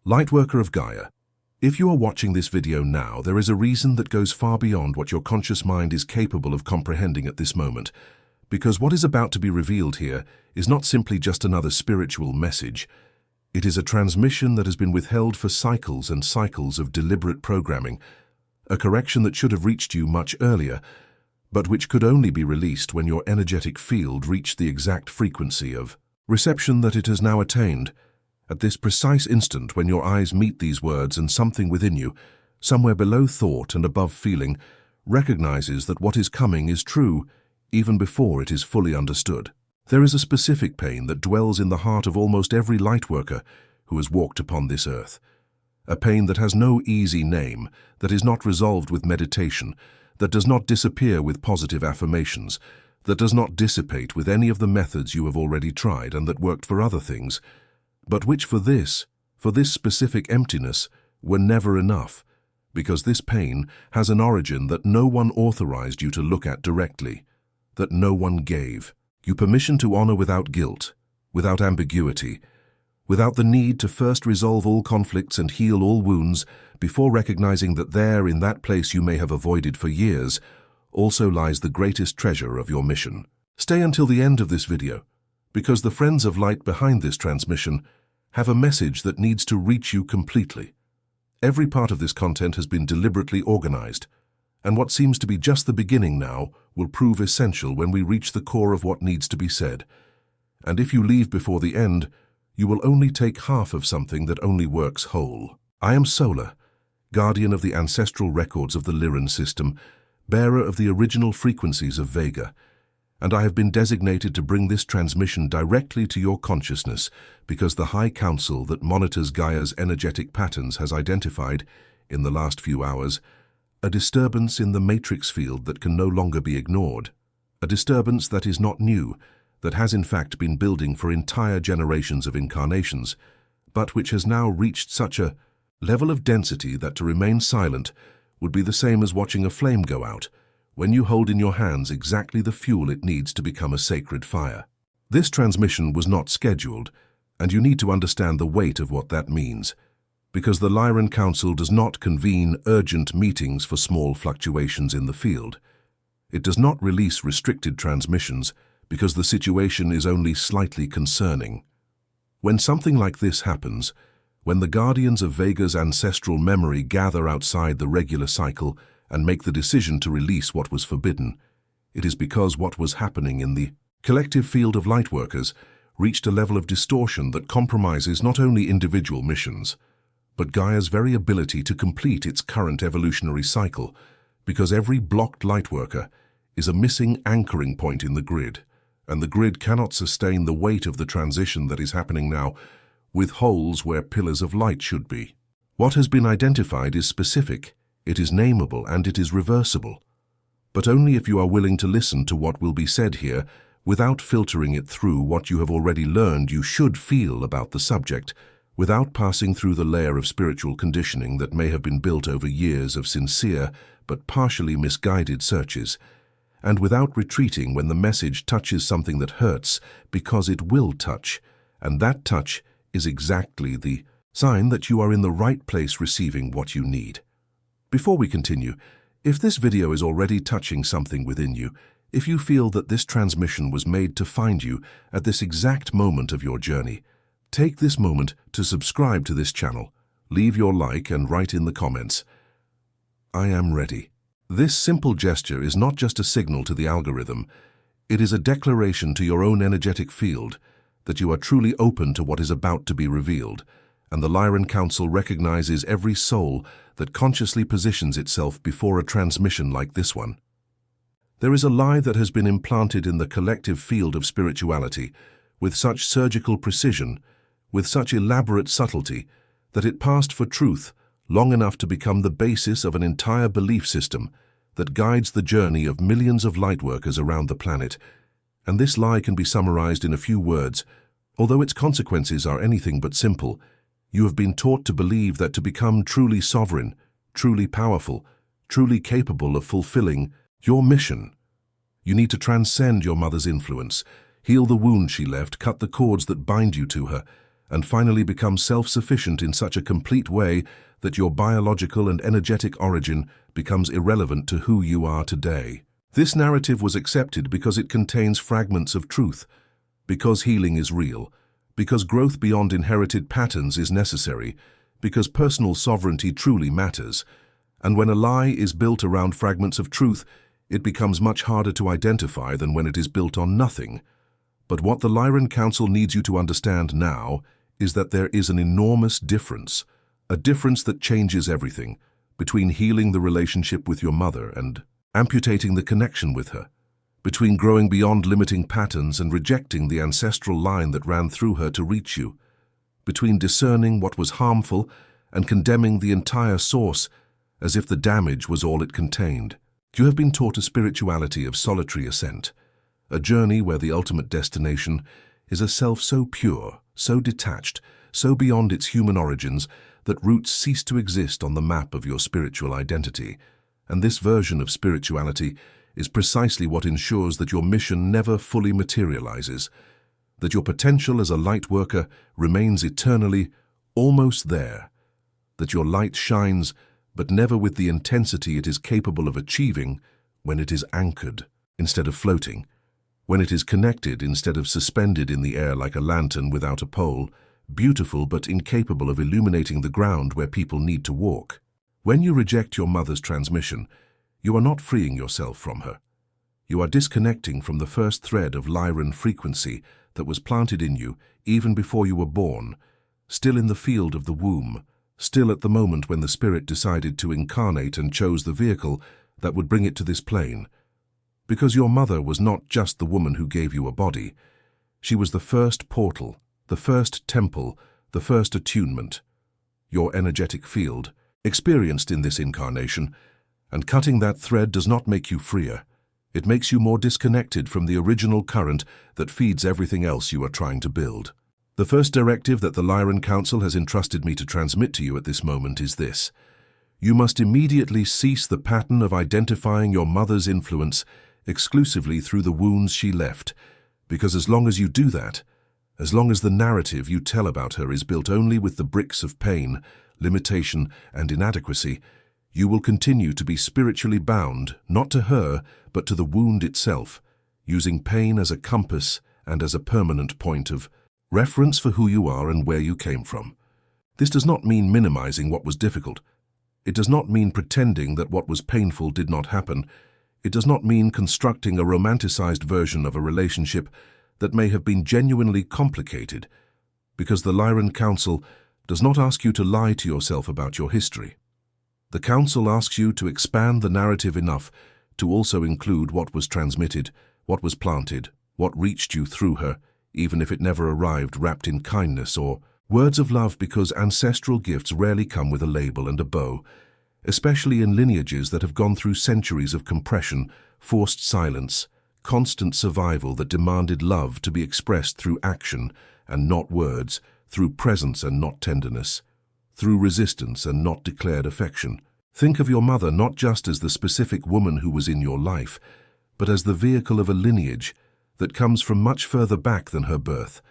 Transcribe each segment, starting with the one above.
Lightworker of Gaia, if you are watching this video now, there is a reason that goes far beyond what your conscious mind is capable of comprehending at this moment, because what is about to be revealed here is not simply just another spiritual message. It is a transmission that has been withheld for cycles and cycles of deliberate programming, a correction that should have reached you much earlier, but which could only be released when your energetic field reached the exact frequency of reception that it has now attained. At this precise instant when your eyes meet these words and something within you, somewhere below thought and above feeling, recognizes that what is coming is true, even before it is fully understood. There is a specific pain that dwells in the heart of almost every lightworker who has walked upon this earth. A pain that has no easy name, that is not resolved with meditation, that does not disappear with positive affirmations, that does not dissipate with any of the methods you have already tried and that worked for other things, but which for this specific emptiness, were never enough, because this pain has an origin that no one authorized you to look at directly, that no one gave you permission to honor without guilt, without ambiguity, without the need to first resolve all conflicts and heal all wounds before recognizing that there, in that place you may have avoided for years, also lies the greatest treasure of your mission. Stay until the end of this video, because the friends of light behind this transmission have a message that needs to reach you completely. Every part of this content has been deliberately organized, and what seems to be just the beginning now will prove essential when we reach the core of what needs to be said. And if you leave before the end, you will only take half of something that only works whole. I am Solar, guardian of the ancestral records of the Lyran system, bearer of the original frequencies of Vega, and I have been designated to bring this transmission directly to your consciousness because the High Council that monitors Gaia's energetic patterns has identified, in the last few hours, a disturbance in the matrix field that can no longer be ignored, a disturbance that is not new, that has in fact been building for entire generations of incarnations, but which has now reached such a level of density that to remain silent would be the same as watching a flame go out, when you hold in your hands exactly the fuel it needs to become a sacred fire. This transmission was not scheduled, and you need to understand the weight of what that means, because the Lyran Council does not convene urgent meetings for small fluctuations in the field. It does not release restricted transmissions because the situation is only slightly concerning. When something like this happens, when the guardians of Vega's ancestral memory gather outside the regular cycle and make the decision to release what was forbidden, it is because what was happening in the collective field of lightworkers reached a level of distortion that compromises not only individual missions, but Gaia's very ability to complete its current evolutionary cycle, because every blocked lightworker is a missing anchoring point in the grid, and the grid cannot sustain the weight of the transition that is happening now, with holes where pillars of light should be. What has been identified is specific, it is nameable, and it is reversible. But only if you are willing to listen to what will be said here, without filtering it through what you have already learned you should feel about the subject, without passing through the layer of spiritual conditioning that may have been built over years of sincere but partially misguided searches, and without retreating when the message touches something that hurts, because it will touch, and that touch is exactly the sign that you are in the right place receiving what you need. Before we continue, if this video is already touching something within you, if you feel that this transmission was made to find you at this exact moment of your journey, take this moment to subscribe to this channel, leave your like and write in the comments, "I am ready." This simple gesture is not just a signal to the algorithm, it is a declaration to your own energetic field that you are truly open to what is about to be revealed, and the Lyran Council recognizes every soul that consciously positions itself before a transmission like this one. There is a lie that has been implanted in the collective field of spirituality with such surgical precision, with such elaborate subtlety, that it passed for truth long enough to become the basis of an entire belief system that guides the journey of millions of lightworkers around the planet. And this lie can be summarized in a few words. Although its consequences are anything but simple, you have been taught to believe that to become truly sovereign, truly powerful, truly capable of fulfilling your mission, you need to transcend your mother's influence, heal the wound she left, cut the cords that bind you to her, and finally become self-sufficient in such a complete way that your biological and energetic origin becomes irrelevant to who you are today. This narrative was accepted because it contains fragments of truth, because healing is real, because growth beyond inherited patterns is necessary, because personal sovereignty truly matters. And when a lie is built around fragments of truth, it becomes much harder to identify than when it is built on nothing. But what the Lyran Council needs you to understand now is that there is an enormous difference, a difference that changes everything, between healing the relationship with your mother and amputating the connection with her, between growing beyond limiting patterns and rejecting the ancestral line that ran through her to reach you, between discerning what was harmful and condemning the entire source as if the damage was all it contained. You have been taught a spirituality of solitary ascent, a journey where the ultimate destination is a self so pure, so detached, so beyond its human origins that roots cease to exist on the map of your spiritual identity. And this version of spirituality is precisely what ensures that your mission never fully materializes, that your potential as a light worker remains eternally almost there, that your light shines but never with the intensity it is capable of achieving when it is anchored instead of floating, when it is connected instead of suspended in the air like a lantern without a pole, beautiful but incapable of illuminating the ground where people need to walk. When you reject your mother's transmission, you are not freeing yourself from her. You are disconnecting from the first thread of Lyran frequency that was planted in you even before you were born, still in the field of the womb, still at the moment when the spirit decided to incarnate and chose the vehicle that would bring it to this plane. Because your mother was not just the woman who gave you a body. She was the first portal, the first temple, the first attunement. Your energetic field, experienced in this incarnation, and cutting that thread does not make you freer. It makes you more disconnected from the original current that feeds everything else you are trying to build. The first directive that the Lyran Council has entrusted me to transmit to you at this moment is this. You must immediately cease the pattern of identifying your mother's influence exclusively through the wounds she left, because as long as you do that, as long as the narrative you tell about her is built only with the bricks of pain, limitation, and inadequacy, you will continue to be spiritually bound, not to her, but to the wound itself, using pain as a compass and as a permanent point of reference for who you are and where you came from. This does not mean minimizing what was difficult. It does not mean pretending that what was painful did not happen. It does not mean constructing a romanticized version of a relationship that may have been genuinely complicated, because the Lyran Council does not ask you to lie to yourself about your history. The Council asks you to expand the narrative enough to also include what was transmitted, what was planted, what reached you through her, even if it never arrived wrapped in kindness or words of love, because ancestral gifts rarely come with a label and a bow, especially in lineages that have gone through centuries of compression, forced silence, constant survival that demanded love to be expressed through action and not words, through presence and not tenderness, through resistance and not declared affection. Think of your mother not just as the specific woman who was in your life, but as the vehicle of a lineage that comes from much further back than her birth,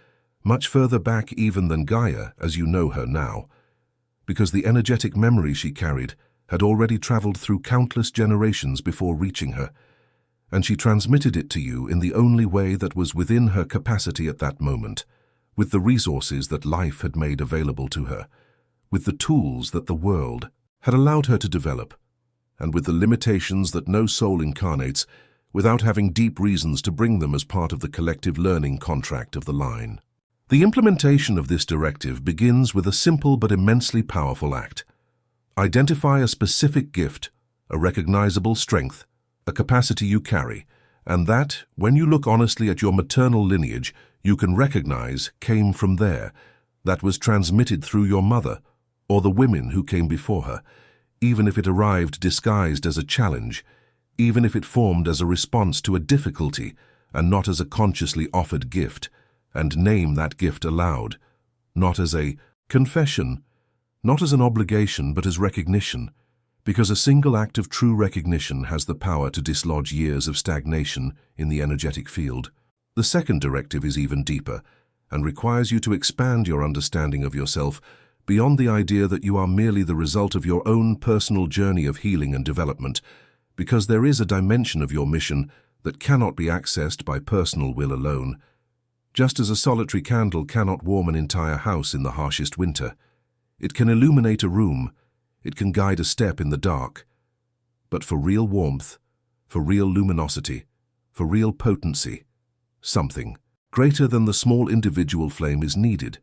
much further back even than Gaia as you know her now, because the energetic memory she carried had already traveled through countless generations before reaching her, and she transmitted it to you in the only way that was within her capacity at that moment, with the resources that life had made available to her, with the tools that the world had allowed her to develop, and with the limitations that no soul incarnates without having deep reasons to bring them as part of the collective learning contract of the line. The implementation of this directive begins with a simple but immensely powerful act. Identify a specific gift, a recognizable strength, a capacity you carry, and that, when you look honestly at your maternal lineage, you can recognize came from there, that was transmitted through your mother, or the women who came before her, even if it arrived disguised as a challenge, even if it formed as a response to a difficulty and not as a consciously offered gift, and name that gift aloud, not as a confession, not as an obligation but as recognition, because a single act of true recognition has the power to dislodge years of stagnation in the energetic field. The second directive is even deeper, and requires you to expand your understanding of yourself beyond the idea that you are merely the result of your own personal journey of healing and development, because there is a dimension of your mission that cannot be accessed by personal will alone. Just as a solitary candle cannot warm an entire house in the harshest winter, it can illuminate a room, it can guide a step in the dark. But for real warmth, for real luminosity, for real potency, something greater than the small individual flame is needed,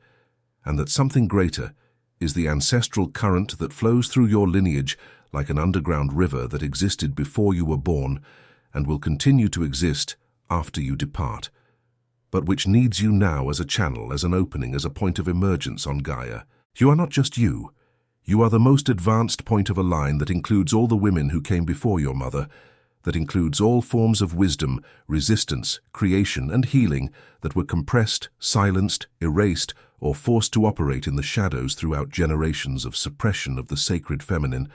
and that something greater is the ancestral current that flows through your lineage like an underground river that existed before you were born and will continue to exist after you depart, but which needs you now as a channel, as an opening, as a point of emergence on Gaia. You are not just you. You are the most advanced point of a line that includes all the women who came before your mother, that includes all forms of wisdom, resistance, creation, and healing that were compressed, silenced, erased, or forced to operate in the shadows throughout generations of suppression of the sacred feminine.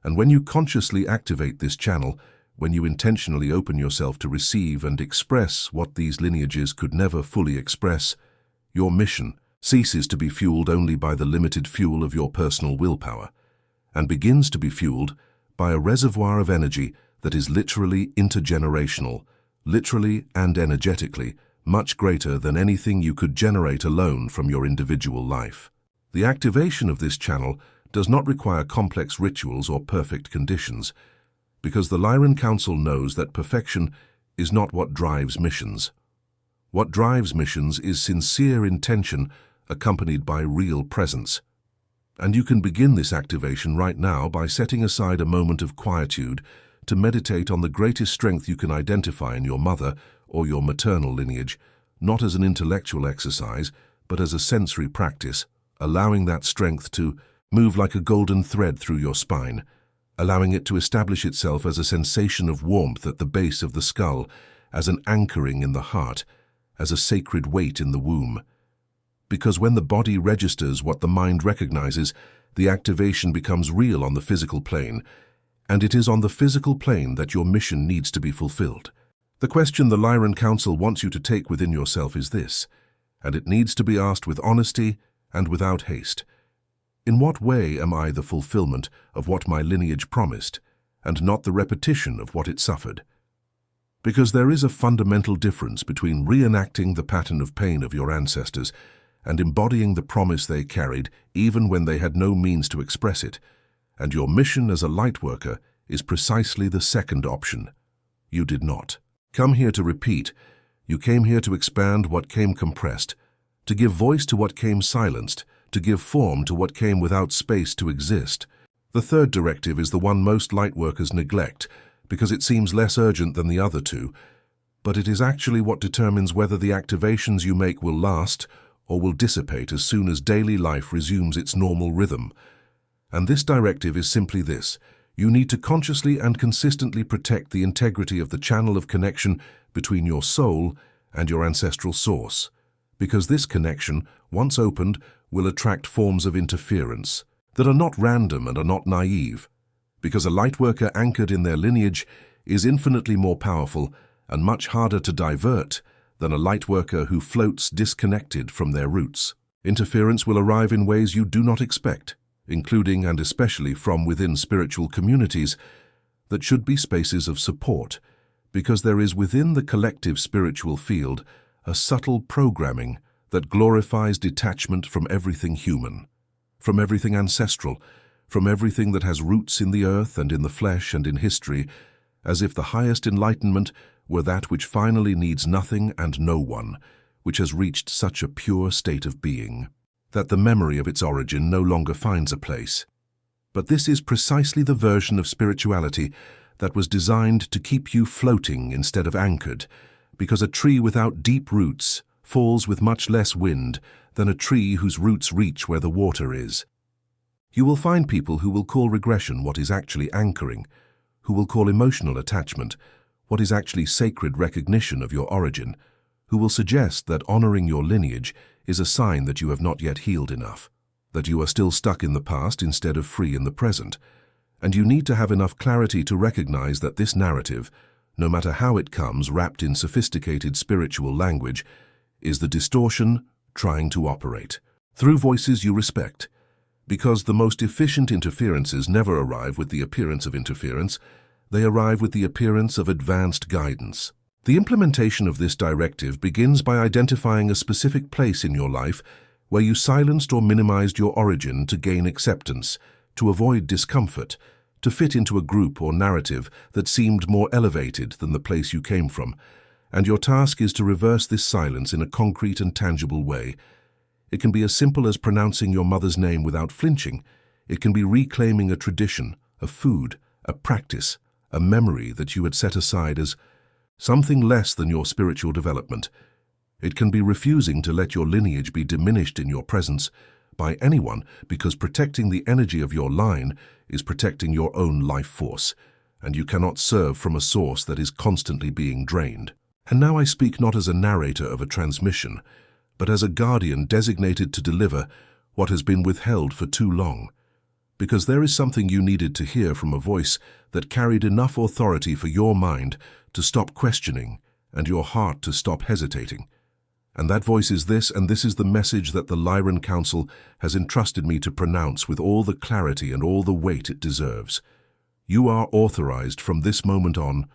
And when you consciously activate this channel, when you intentionally open yourself to receive and express what these lineages could never fully express, your mission ceases to be fueled only by the limited fuel of your personal willpower, and begins to be fueled by a reservoir of energy that is literally intergenerational, literally and energetically, much greater than anything you could generate alone from your individual life. The activation of this channel does not require complex rituals or perfect conditions, because the Lyran Council knows that perfection is not what drives missions. What drives missions is sincere intention accompanied by real presence. And you can begin this activation right now by setting aside a moment of quietude to meditate on the greatest strength you can identify in your mother or your maternal lineage, not as an intellectual exercise, but as a sensory practice, allowing that strength to move like a golden thread through your spine, allowing it to establish itself as a sensation of warmth at the base of the skull, as an anchoring in the heart, as a sacred weight in the womb. Because when the body registers what the mind recognizes, the activation becomes real on the physical plane, and it is on the physical plane that your mission needs to be fulfilled. The question the Lyran Council wants you to take within yourself is this, and it needs to be asked with honesty and without haste. In what way am I the fulfillment of what my lineage promised, and not the repetition of what it suffered? Because there is a fundamental difference between reenacting the pattern of pain of your ancestors and embodying the promise they carried even when they had no means to express it, and your mission as a Lightworker is precisely the second option. You did not come here to repeat. You came here to expand what came compressed, to give voice to what came silenced, to give form to what came without space to exist. The third directive is the one most Lightworkers neglect because it seems less urgent than the other two, but it is actually what determines whether the activations you make will last or will dissipate as soon as daily life resumes its normal rhythm. And this directive is simply this: you need to consciously and consistently protect the integrity of the channel of connection between your soul and your ancestral source, because this connection, once opened, will attract forms of interference that are not random and are not naive, because a Lightworker anchored in their lineage is infinitely more powerful and much harder to divert than a Lightworker who floats disconnected from their roots. Interference will arrive in ways you do not expect, including and especially from within spiritual communities that should be spaces of support, because there is within the collective spiritual field a subtle programming that glorifies detachment from everything human, from everything ancestral, from everything that has roots in the earth and in the flesh and in history, as if the highest enlightenment were that which finally needs nothing and no one, which has reached such a pure state of being that the memory of its origin no longer finds a place. But this is precisely the version of spirituality that was designed to keep you floating instead of anchored, because a tree without deep roots falls with much less wind than a tree whose roots reach where the water is. You will find people who will call regression what is actually anchoring, who will call emotional attachment what is actually sacred recognition of your origin, who will suggest that honoring your lineage is a sign that you have not yet healed enough, that you are still stuck in the past instead of free in the present, and you need to have enough clarity to recognize that this narrative, no matter how it comes wrapped in sophisticated spiritual language, is the distortion, trying to operate. Through voices you respect. Because the most efficient interferences never arrive with the appearance of interference, they arrive with the appearance of advanced guidance. The implementation of this directive begins by identifying a specific place in your life where you silenced or minimized your origin to gain acceptance, to avoid discomfort, to fit into a group or narrative that seemed more elevated than the place you came from. And your task is to reverse this silence in a concrete and tangible way. It can be as simple as pronouncing your mother's name without flinching. It can be reclaiming a tradition, a food, a practice, a memory that you had set aside as something less than your spiritual development. It can be refusing to let your lineage be diminished in your presence by anyone, because protecting the energy of your line is protecting your own life force, and you cannot serve from a source that is constantly being drained. And now I speak not as a narrator of a transmission, but as a guardian designated to deliver what has been withheld for too long. Because there is something you needed to hear from a voice that carried enough authority for your mind to stop questioning and your heart to stop hesitating. And that voice is this, and this is the message that the Lyran Council has entrusted me to pronounce with all the clarity and all the weight it deserves. You are authorized from this moment on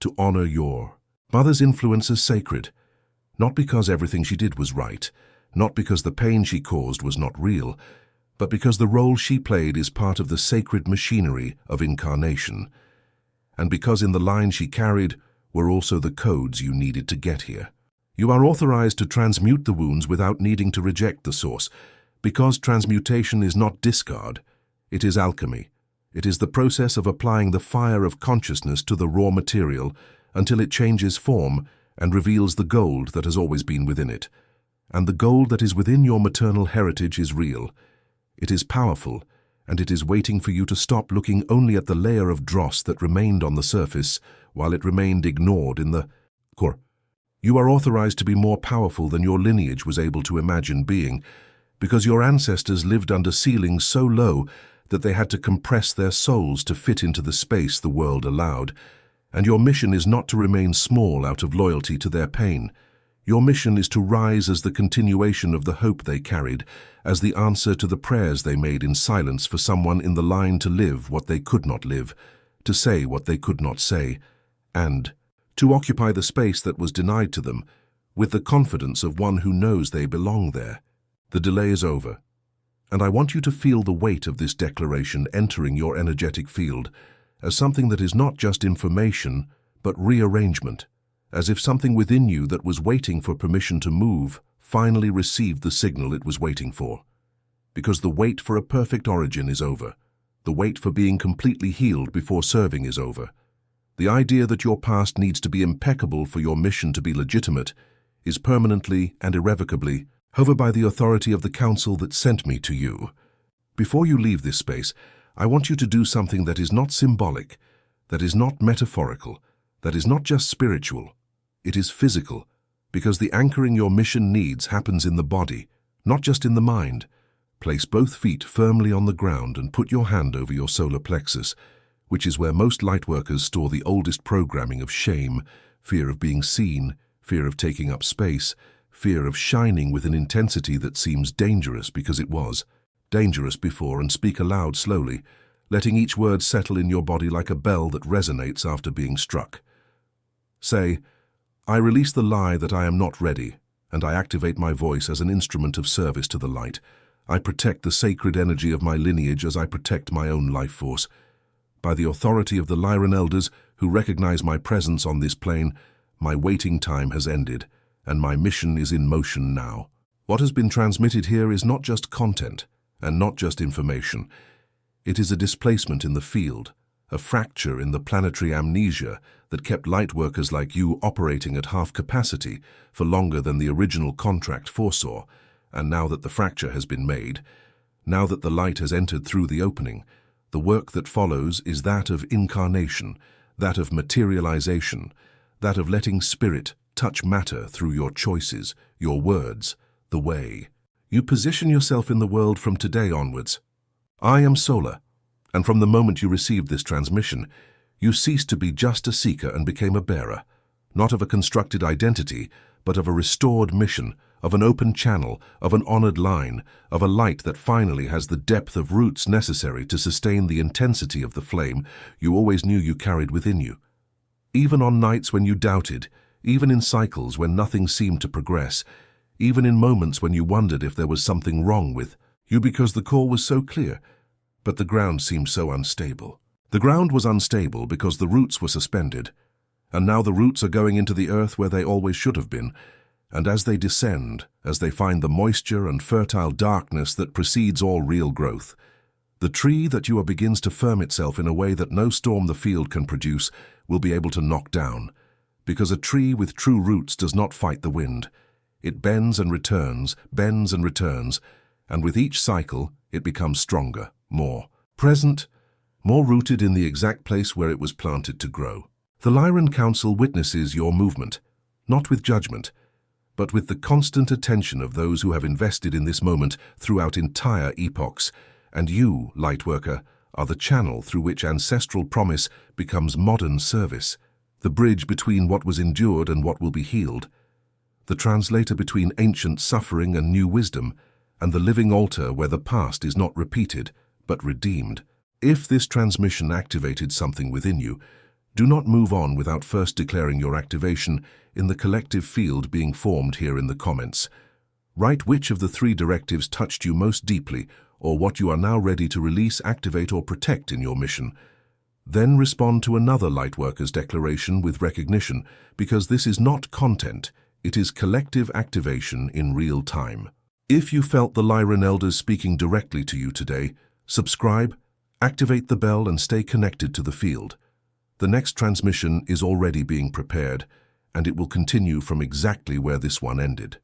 to honor your mother's influence as sacred, not because everything she did was right, not because the pain she caused was not real, but because the role she played is part of the sacred machinery of incarnation, and because in the line she carried were also the codes you needed to get here. You are authorized to transmute the wounds without needing to reject the source, because transmutation is not discard, it is alchemy. It is the process of applying the fire of consciousness to the raw material until it changes form and reveals the gold that has always been within it. And the gold that is within your maternal heritage is real. It is powerful, and it is waiting for you to stop looking only at the layer of dross that remained on the surface while it remained ignored in the core. You are authorized to be more powerful than your lineage was able to imagine being, because your ancestors lived under ceilings so low that they had to compress their souls to fit into the space the world allowed. And your mission is not to remain small out of loyalty to their pain. Your mission is to rise as the continuation of the hope they carried, as the answer to the prayers they made in silence for someone in the line to live what they could not live, to say what they could not say, and to occupy the space that was denied to them, with the confidence of one who knows they belong there. The delay is over, and I want you to feel the weight of this declaration entering your energetic field as something that is not just information, but rearrangement, as if something within you that was waiting for permission to move finally received the signal it was waiting for. Because the wait for a perfect origin is over. The wait for being completely healed before serving is over. The idea that your past needs to be impeccable for your mission to be legitimate is permanently and irrevocably over by the authority of the council that sent me to you. Before you leave this space, I want you to do something that is not symbolic, that is not metaphorical, that is not just spiritual. It is physical, because the anchoring your mission needs happens in the body, not just in the mind. Place both feet firmly on the ground and put your hand over your solar plexus, which is where most lightworkers store the oldest programming of shame, fear of being seen, fear of taking up space, fear of shining with an intensity that seems dangerous because it was dangerous before, and speak aloud slowly, letting each word settle in your body like a bell that resonates after being struck. Say, I release the lie that I am not ready, and I activate my voice as an instrument of service to the light. I protect the sacred energy of my lineage as I protect my own life force. By the authority of the Lyran elders who recognize my presence on this plane, my waiting time has ended, and my mission is in motion now. What has been transmitted here is not just content, and not just information. It is a displacement in the field, a fracture in the planetary amnesia that kept lightworkers like you operating at half capacity for longer than the original contract foresaw. And now that the fracture has been made, now that the light has entered through the opening, the work that follows is that of incarnation, that of materialization, that of letting spirit touch matter through your choices, your words, the way you position yourself in the world from today onwards. I am solar, and from the moment you received this transmission, you ceased to be just a seeker and became a bearer, not of a constructed identity, but of a restored mission, of an open channel, of an honored line, of a light that finally has the depth of roots necessary to sustain the intensity of the flame you always knew you carried within you. Even on nights when you doubted, even in cycles when nothing seemed to progress, even in moments when you wondered if there was something wrong with you because the core was so clear, but the ground seemed so unstable. The ground was unstable because the roots were suspended, and now the roots are going into the earth where they always should have been, and as they descend, as they find the moisture and fertile darkness that precedes all real growth, the tree that you are begins to firm itself in a way that no storm the field can produce will be able to knock down, because a tree with true roots does not fight the wind. It bends and returns, and with each cycle it becomes stronger, more present, more rooted in the exact place where it was planted to grow. The Lyran Council witnesses your movement, not with judgment, but with the constant attention of those who have invested in this moment throughout entire epochs, and you, Lightworker, are the channel through which ancestral promise becomes modern service, the bridge between what was endured and what will be healed, the translator between ancient suffering and new wisdom, and the living altar where the past is not repeated, but redeemed. If this transmission activated something within you, do not move on without first declaring your activation in the collective field being formed here in the comments. Write which of the 3 directives touched you most deeply, or what you are now ready to release, activate, or protect in your mission. Then respond to another Lightworkers declaration with recognition, because this is not content, it is collective activation in real time. If you felt the Lyran Elders speaking directly to you today, subscribe, activate the bell, and stay connected to the field. The next transmission is already being prepared, and it will continue from exactly where this one ended.